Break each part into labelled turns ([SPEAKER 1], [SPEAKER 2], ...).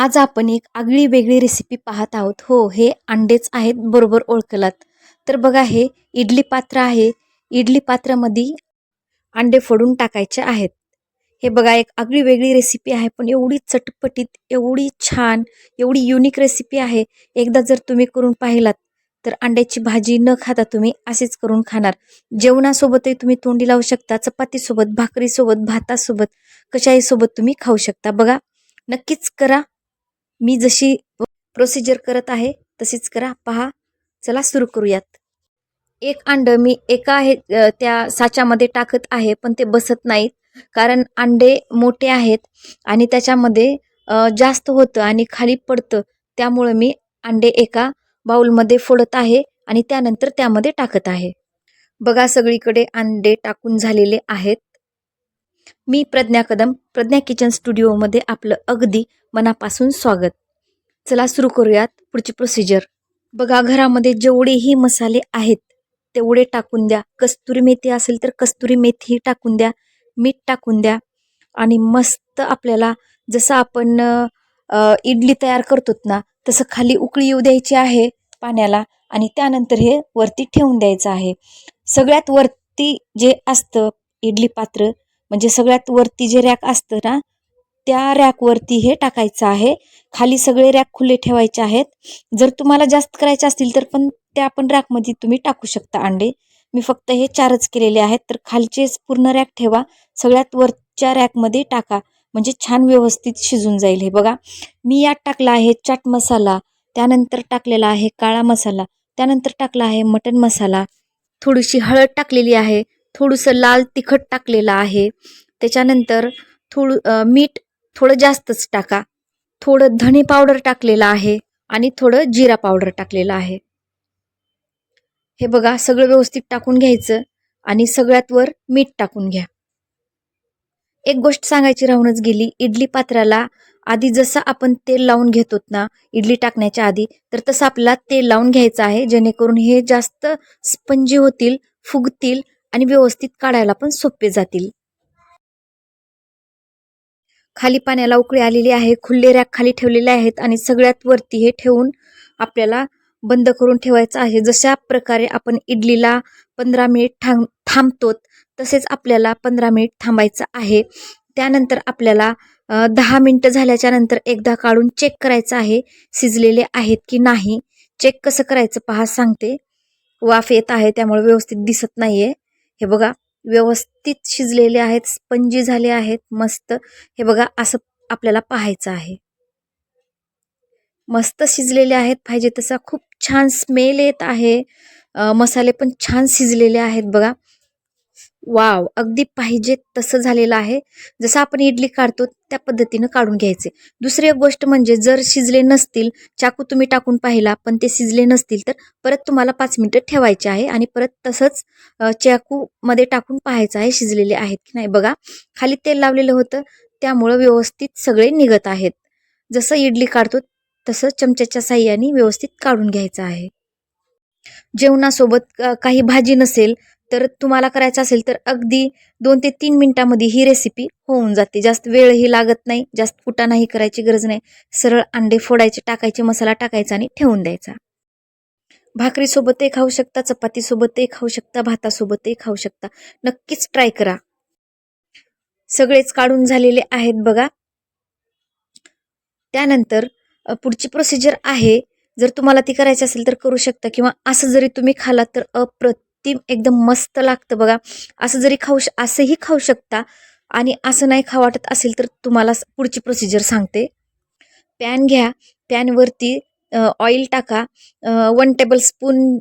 [SPEAKER 1] आज आपण एक आगळी वेगळी रेसिपी पाहत आहोत. हो, हे अंडेच आहेत, बरोबर ओळखलात. तर बघा, हे इडली पात्र आहे. इडली पात्रामध्ये अंडे फोडून टाकायचे आहेत. हे बघा, एक आगळी वेगळी रेसिपी आहे, पण एवढी चटपटीत, एवढी छान, एवढी युनिक रेसिपी आहे. एकदा जर तुम्ही करून पाहिलात तर अंड्याची भाजी न खाता तुम्ही असेच करून खाणार. जेवणासोबतही तुम्ही तोंडी लावू शकता, चपातीसोबत, भाकरीसोबत, भातासोबत, कशाही सोबत तुम्ही खाऊ शकता. बघा, नक्कीच करा. मी जशी प्रोसिजर करत आहे तशीच करा. पहा, चला सुरू करूयात. एक अंड मी एका त्या साच्यामध्ये टाकत आहे, पण ते बसत नाहीत, कारण अंडे मोठे आहेत आणि त्याच्यामध्ये जास्त होतं आणि खाली पडतं. त्यामुळे मी अंडे एका बाउलमध्ये फोडत आहे आणि त्यानंतर त्यामध्ये टाकत आहे. बघा, सगळीकडे अंडे टाकून झालेले आहेत. मी प्रज्ञा कदम, प्रज्ञा किचन स्टुडिओमध्ये आपलं अगदी मनापासून स्वागत. चला सुरू करूयात पुढची प्रोसिजर. बघा, घरामध्ये जेवढेही मसाले आहेत तेवढे टाकून द्या. कस्तुरी मेथी असेल तर कस्तुरी मेथी टाकून द्या, मीठ टाकून द्या आणि मस्त आपल्याला जसं आपण इडली तयार करतो ना, तसं खाली उकळी येऊ द्यायची आहे पाण्याला आणि त्यानंतर हे वरती ठेवून द्यायचं आहे. सगळ्यात वरती जे असतं इडली पात्र, म्हणजे सगळ्यात वरती जे रॅक असतं ना, त्या रॅकवरती हे टाकायचं आहे. खाली सगळे रॅक खुले ठेवायचे आहेत. जर तुम्हाला जास्त करायचे असतील तर पण त्या पण रॅकमध्ये तुम्ही टाकू शकता अंडे. मी फक्त हे 4च केलेले आहेत. तर खालचेच पूर्ण रॅक ठेवा, सगळ्यात वरच्या रॅकमध्ये टाका, म्हणजे छान व्यवस्थित शिजून जाईल. हे बघा, मी यात टाकला आहे चाट मसाला, त्यानंतर टाकलेला आहे काळा मसाला, त्यानंतर टाकला आहे मटन मसाला, थोडीशी हळद टाकलेली आहे, थोडंसं लाल तिखट टाकलेलं आहे, त्याच्यानंतर मीठ थोडं जास्तच टाका, थोडं धणे पावडर टाकलेलं आहे आणि थोडं जिरा पावडर टाकलेलं आहे. हे बघा, सगळं व्यवस्थित टाकून घ्यायचं आणि सगळ्यात वर मीठ टाकून घ्या. एक गोष्ट सांगायची राहूनच गेली, इडली पात्राला आधी जसं आपण तेल लावून घेतो ना इडली टाकण्याच्या आधी, तर तसं आपल्याला तेल लावून घ्यायचं आहे, जेणेकरून हे जास्त स्पंजी होतील, फुगतील आणि व्यवस्थित काढायला पण सोपे जातील. खाली पाण्याला उकळी आलेली आहे, खुले रॅक खाली ठेवलेले आहेत आणि सगळ्यात वरती हे ठेवून आपल्याला बंद करून ठेवायचं आहे. जशा प्रकारे आपण इडलीला 15 मिनिट थांबतो तसेच आपल्याला 15 मिनिट थांबायचं आहे. त्यानंतर आपल्याला 10 मिनिटं झाल्याच्या नंतर एकदा काढून चेक करायचं आहे, शिजलेले आहेत की नाही. चेक कसं करायचं पहा, सांगते. वाफ येत आहे त्यामुळे व्यवस्थित दिसत नाहीये. हे बघा, व्यवस्थित शिजलेले आहेत, स्पंजी झाले आहेत मस्त. हे बघा, असं आपल्याला पाहायचं आहे. मस्त शिजलेले आहेत, पाहिजे तसा खूप छान स्मेल येत आहे. मसाले पण छान शिजलेले आहेत बघा. वाव, अगदी पाहिजे तसं झालेलं आहे. जसं आपण इडली काढतो त्या पद्धतीनं काढून घ्यायचे. दुसरी एक गोष्ट म्हणजे, जर शिजले नसतील, चाकू तुम्ही टाकून पाहिला पण ते शिजले नसतील, तर परत तुम्हाला 5 मिनिटं ठेवायचे आहे आणि परत तसंच चाकूमध्ये टाकून पाहायचं आहे शिजलेले आहेत की नाही. बघा, खाली तेल लावलेलं होतं त्यामुळं व्यवस्थित सगळे निघत आहेत. जसं इडली काढतो तसं चमच्याच्या साहाय्याने व्यवस्थित काढून घ्यायचं आहे. जेवणासोबत काही भाजी नसेल तर तुम्हाला करायचं असेल तर अगदी 2 ते 3 मिनिटांमध्ये ही रेसिपी होऊन जाते. जास्त वेळही लागत नाही, जास्त कुटाणाही करायची गरज नाही. सरळ अंडे फोडायचे, टाकायचे, मसाला टाकायचा आणि ठेवून द्यायचा. भाकरीसोबतही खाऊ शकता, चपातीसोबतही खाऊ शकता, भातासोबतही खाऊ शकता. नक्कीच ट्राय करा. सगळेच काढून झालेले आहेत बघा. त्यानंतर पुढची प्रोसिजर आहे. जर तुम्हाला ती करायची असेल तर करू शकता, किंवा असं जरी तुम्ही खालात तर अप्रतिम एकदम मस्त लागतं बघा. असं जरी असंही खाऊ शकता आणि असं नाही खावं वाटत असेल तर तुम्हाला पुढची प्रोसिजर सांगते. पॅन घ्या, पॅनवरती ऑइल टाका. 1 टेबलस्पून,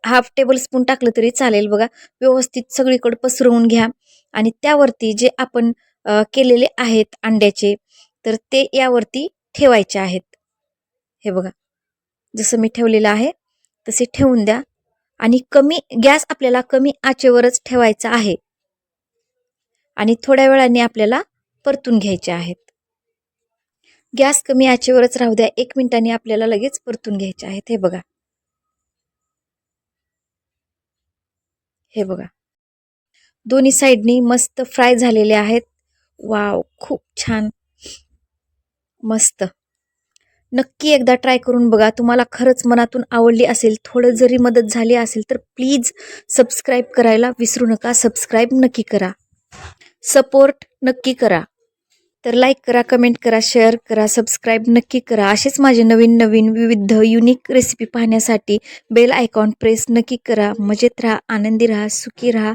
[SPEAKER 1] हाफ टेबलस्पून टाकलं तरी चालेल बघा. व्यवस्थित सगळीकडे पसरवून घ्या आणि त्यावरती जे आपण केलेले आहेत अंड्याचे, तर ते यावरती ठेवायचे आहेत. हे बघा, जसं मी ठेवलेलं आहे तसे ठेवून द्या आणि गॅस आपल्याला कमी आचेवरच ठेवायचा आहे आणि थोड्या वेळाने आपल्याला परतून घ्यायचे आहेत. गॅस कमी आचेवरच राहू द्या, 1 मिनिटाने आपल्याला लगेच परतून घ्यायचे आहेत. हे बघा, हे बघा, दोन्ही साईडनी मस्त फ्राय झालेले आहेत. वाव, खूप छान, मस्त. नक्की एकदा ट्राय करून बघा. तुम्हाला खरंच मनातून आवडली असेल, थोडं जरी मदत झाली असेल तर प्लीज सबस्क्राईब करायला विसरू नका. सबस्क्राईब नक्की करा. सपोर्ट नक्की करा. तर लाईक करा, कमेंट करा, शेअर करा, सबस्क्राईब नक्की करा. असेच माझे नवीन नवीन विविध युनिक रेसिपी पाहण्यासाठी बेल आयकॉन प्रेस नक्की करा. मजेत राहा, आनंदी राहा, सुखी राहा,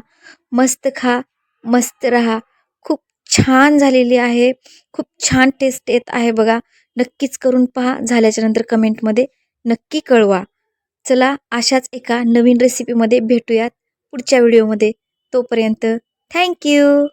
[SPEAKER 1] मस्त खा, मस्त राहा. खूप छान झालेली आहे. खूप छान टेस्ट येत आहे बघा. नक्कीच करून पहा. झाल्याच्या नंतर कमेंटमध्ये नक्की कळवा. चला अशाच एका नवीन रेसिपीमध्ये भेटूयात पुढच्या व्हिडिओमध्ये. तोपर्यंत थँक्यू.